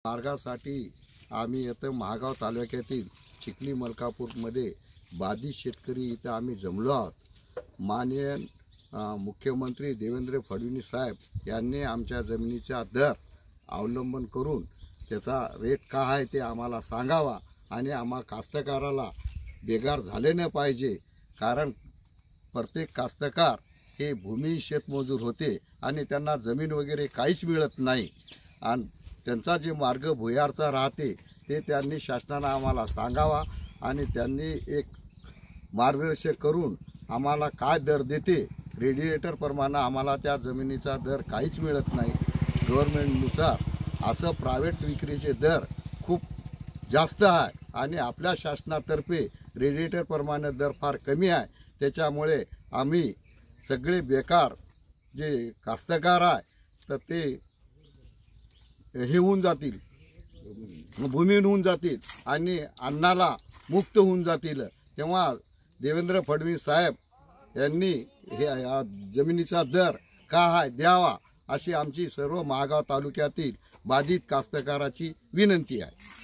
मार्गासाठी आम्ही इथं महागाव तालुक्यातील चिखली मलकापूरमध्ये बाधित शेतकरी इथं आम्ही जमलो आहोत। माननीय मुख्यमंत्री देवेंद्र फडणवीस साहेब यांनी आमच्या जमिनीचा दर अवलंबन करून त्याचा रेट काय आहे ते आम्हाला सांगावा आणि आम्हा कास्तकाराला बेकार झाले नाही पाहिजे। कारण प्रत्येक कास्तकार हे भूमी शेतमजूर होते आणि त्यांना जमीन वगैरे काहीच मिळत नाही आणि त्यांचा जे मार्ग भुयारचा राहते ते त्यांनी शासनाने आम्हाला सांगावा आणि त्यांनी एक मार्गदर्शन करून आम्हाला काय दर देते। रेडिएटर प्रमाणे आम्हाला त्या जमिनीचा दर काहीच मिळत नाही। गव्हर्नमेंटनुसार असं प्रायव्हेट विक्रीचे दर खूप जास्त आहे आणि आपल्या शासनातर्फे रेडिएटर प्रमाणे दर फार कमी आहे। त्याच्यामुळे आम्ही सगळे बेकार जे कास्तकार आहे तर ते हे होऊन जातील, भूमीहून होऊन जातील आणि अन्नाला मुक्त होऊन जातील। तेव्हा देवेंद्र फडणवीस साहेब यांनी हे जमिनीचा दर का आहे द्यावा अशी आमची सर्व महागाव तालुक्यातील बाधित कास्तकाराची विनंती आहे।